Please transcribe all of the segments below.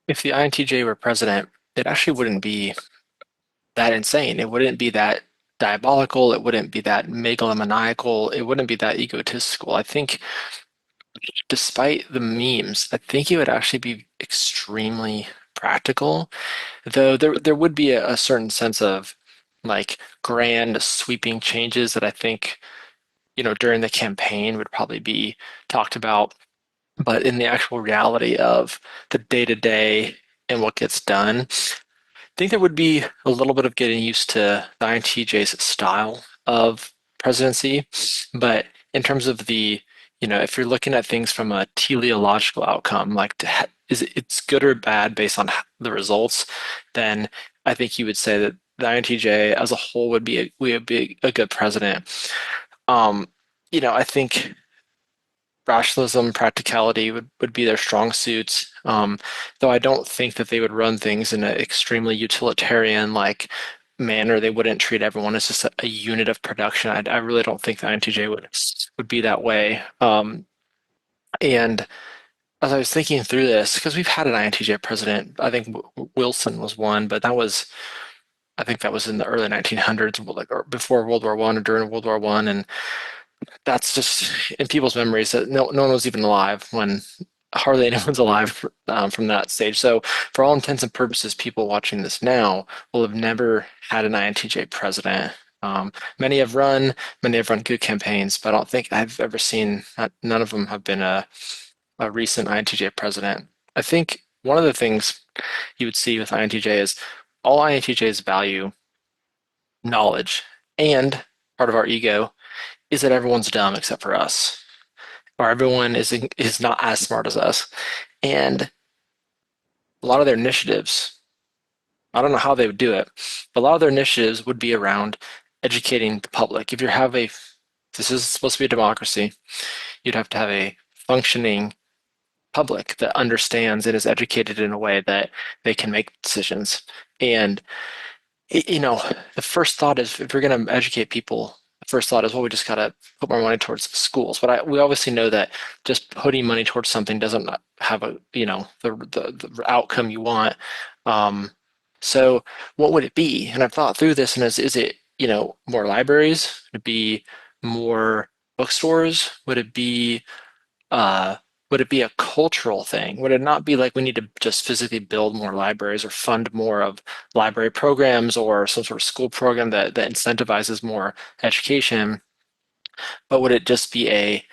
if the INTJ were president, it actually wouldn't be that insane. It wouldn't be that diabolical. It wouldn't be that megalomaniacal. It wouldn't be that egotistical. I think, despite the memes, I think it would actually be extremely practical. Though there would be a certain sense of like grand sweeping changes that I think, during the campaign would probably be talked about. But in the actual reality of the day to day and what gets done, think there would be a little bit of getting used to the INTJ's style of presidency, but in terms of if you're looking at things from a teleological outcome, like is it's good or bad based on the results, then I think you would say that the INTJ as a whole would be a good president. Um, I think rationalism, practicality would be their strong suits. Though I don't think that they would run things in an extremely utilitarian like manner. They wouldn't treat everyone as just a unit of production. I really don't think the INTJ would be that way. And as I was thinking through this, because we've had an INTJ president, I think Wilson was one, but I think that was in the early 1900s, like or before World War One or during World War One, and that's just in people's memories that no one was even alive when hardly anyone's alive from that stage. So, for all intents and purposes, people watching this now will have never had an INTJ president. Um, many have run good campaigns, but I don't think I've ever seen, none of them have been a recent INTJ president. I think one of the things you would see with INTJ is all INTJs value knowledge, and part of our ego is that everyone's dumb except for us, or everyone is not as smart as us. And a lot of their initiatives, I don't know how they would do it, but a lot of their initiatives would be around educating the public. If you have this is supposed to be a democracy, you'd have to have a functioning public that understands and is educated in a way that they can make decisions. And you know, the first thought is if you're going to educate people, the first thought is, well, we just got to put more money towards schools. But we obviously know that just putting money towards something doesn't have the outcome you want. Um, so what would it be? And I've thought through this, and is it, more libraries? Would it be more bookstores? Uh, would it be a cultural thing? Would it not be like we need to just physically build more libraries or fund more of library programs or some sort of school program that incentivizes more education? But would it just be a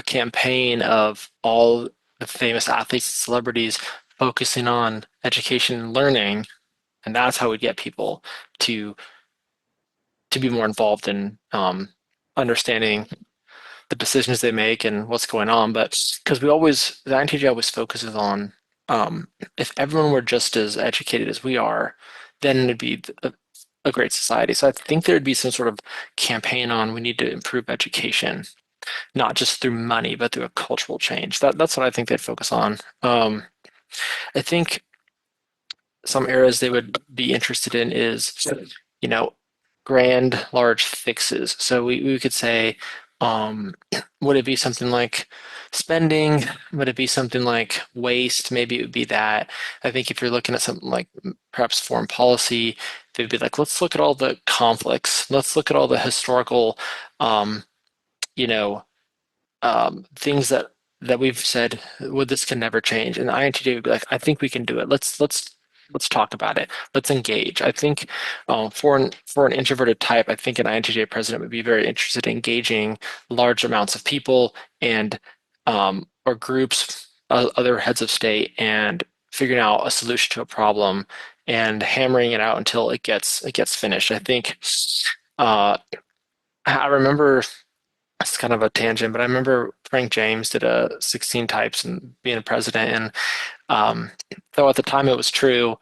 campaign of all the famous athletes and celebrities focusing on education and learning, and that's how we get people to be more involved in understanding the decisions they make and what's going on. But because the INTJ always focuses on um, if everyone were just as educated as we are, then it'd be a great society. So I think there'd be some sort of campaign on we need to improve education, not just through money, but through a cultural change. That's what I think they'd focus on. I think some areas they would be interested in is, you know, grand, large fixes. So we could say, um, would it be something like spending? Would it be something like waste? Maybe it would be that. I think if you're looking at something like perhaps foreign policy, they'd be like, let's look at all the conflicts. Let's look at all the historical, um, you know, things that we've said, well, this can never change. And the INTJ would be like, I think we can do it. Let's talk about it. Let's engage. I think for an introverted type, I think an INTJ president would be very interested in engaging large amounts of people and or groups, other heads of state, and figuring out a solution to a problem and hammering it out until it gets finished. I think uh, I remember it's kind of a tangent, but I remember Frank James did a 16 types and being a president, and though at the time it was true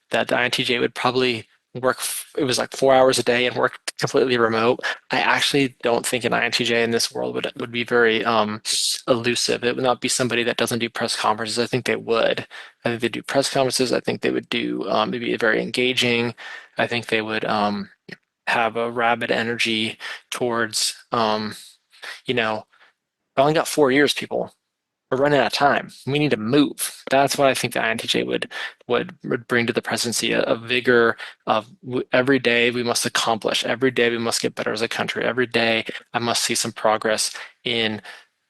that the INTJ would probably work, it was like 4 hours a day and work completely remote. I actually don't think an INTJ in this world would be very elusive. It would not be somebody that doesn't do press conferences. I think they would. I think they do press conferences. I think they would do maybe very engaging. I think they would have a rabid energy towards we only got 4 years, people. we're running out of time. We need to move. That's what I think the INTJ would bring to the presidency, a vigor of every day we must accomplish. Every day we must get better as a country. Every day I must see some progress in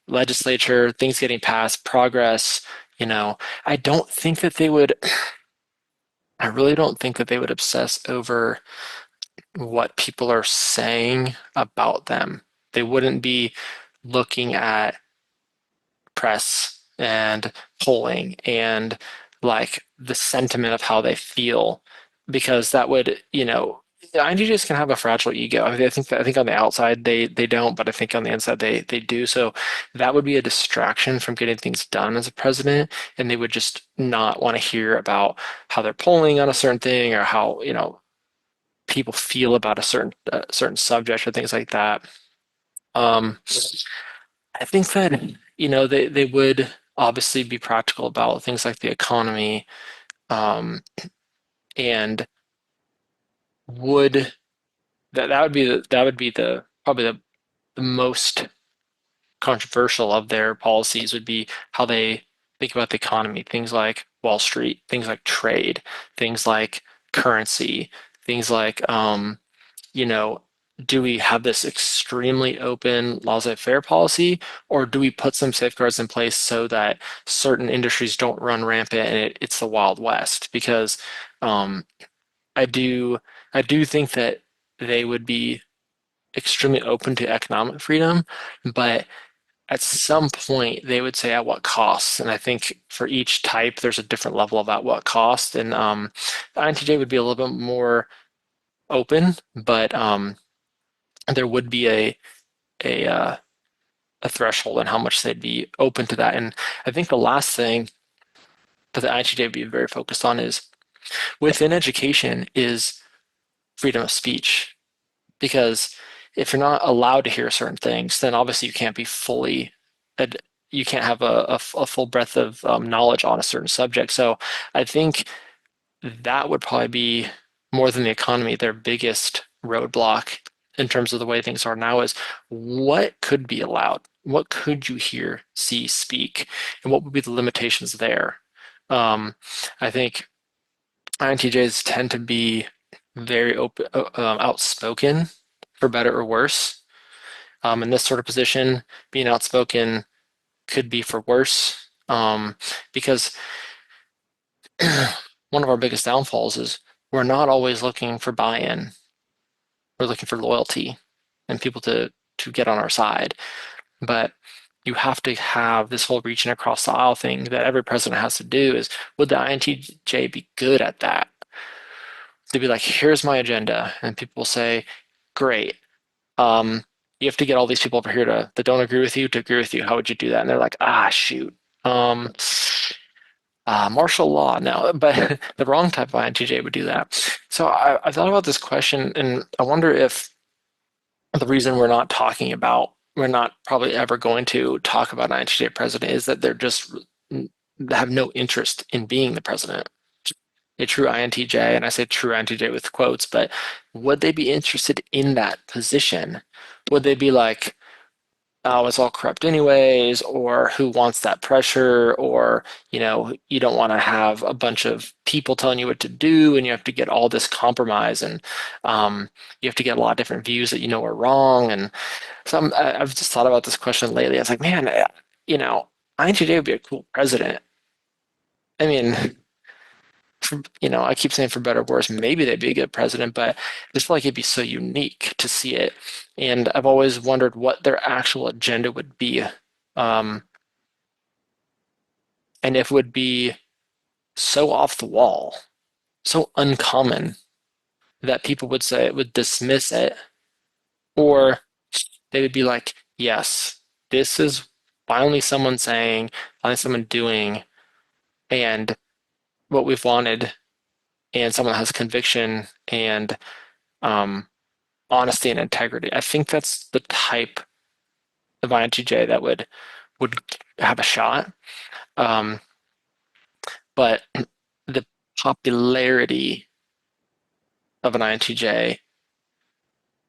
legislature, things getting passed, progress. You know, I don't think that they would, I really don't think that they would obsess over what people are saying about them. They wouldn't be looking at press and polling and like the sentiment of how they feel because that would, INTJs can have a fragile ego. I think on the outside they don't, but I think on the inside they do. So that would be a distraction from getting things done as a president, and they would just not want to hear about how they're polling on a certain thing or how, people feel about a certain subject or things like that. Um, I think that they would obviously be practical about things like the economy, um, and would that would be the probably the most controversial of their policies would be how they think about the economy, things like Wall Street, things like trade, things like currency, things like you know, do we have this extremely open laissez-faire policy, or do we put some safeguards in place so that certain industries don't run rampant and it's the Wild West? Because um, I do I do think that they would be extremely open to economic freedom, but at some point they would say at what cost. And I think for each type, there's a different level of at what cost. And INTJ would be a little bit more open, but there would be a uh, a threshold on how much they'd be open to that. And I think the last thing that the INTJ would be very focused on is within education is freedom of speech. Because if you're not allowed to hear certain things, then obviously you can't be fully, you can't have a full breadth of knowledge on a certain subject. So I think that would probably be more than the economy, their biggest roadblock in terms of the way things are now is what could be allowed? What could you hear, see, speak? And what would be the limitations there? Um, I think INTJs tend to be very open, outspoken, for better or worse. In this sort of position, being outspoken could be for worse, because one of our biggest downfalls is we're not always looking for buy-in. We're looking for loyalty and people to get on our side. But you have to have this whole reaching across the aisle thing that every president has to do is, would the INTJ be good at that? To be like, here's my agenda. And people will say, great. Um, you have to get all these people over here that don't agree with you to agree with you. How would you do that? And they're like, shoot. Um, Martial law. No, but the wrong type of INTJ would do that. So I thought about this question, and I wonder if the reason we're not probably ever going to talk about an INTJ president is that they're just have no interest in being the president. A true INTJ, and I say true INTJ with quotes, but would they be interested in that position? Would they be like, oh, it's all corrupt anyways, or who wants that pressure, or, you don't want to have a bunch of people telling you what to do, and you have to get all this compromise, and you have to get a lot of different views that are wrong. And so I've just thought about this question lately. I was like, man, INTJ would be a cool president. I mean, I keep saying for better or worse, maybe they'd be a good president, but I just feel like it'd be so unique to see it. And I've always wondered what their actual agenda would be. Um, and if it would be so off the wall, so uncommon that people would dismiss it, or they would be like, yes, this is finally someone saying, finally someone doing, and what we've wanted, and someone has conviction and um, honesty and integrity. I think that's the type of INTJ that would have a shot. Um, but the popularity of an INTJ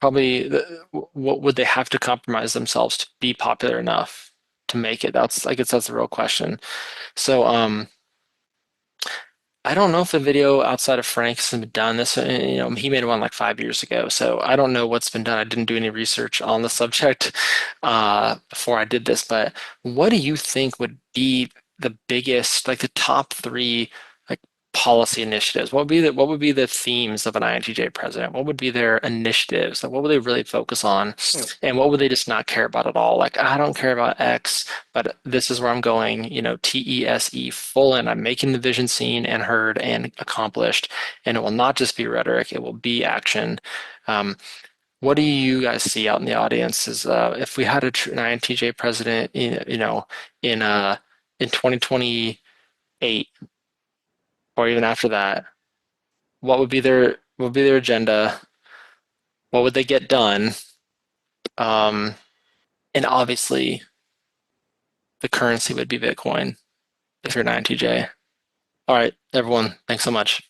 probably what would they have to compromise themselves to be popular enough to make it? That's, I guess that's the real question. So, I don't know if the video outside of Frank's has been done. This, he made one like 5 years ago, so I don't know what's been done. I didn't do any research on the subject before I did this, but what do you think would be the biggest, like the top three, like policy initiatives? What would be the themes of an INTJ president? What would be their initiatives? Like, what would they really focus on, and what would they just not care about at all? Like, I don't care about X, but this is where I'm going, TESE full in. I'm making the vision seen and heard and accomplished. And it will not just be rhetoric, it will be action. Um, what do you guys see out in the audience is if we had an INTJ president, in in 2028 or even after that, what would be their agenda? What would they get done? Um, and obviously the currency would be Bitcoin if you're an INTJ. All right, everyone, thanks so much.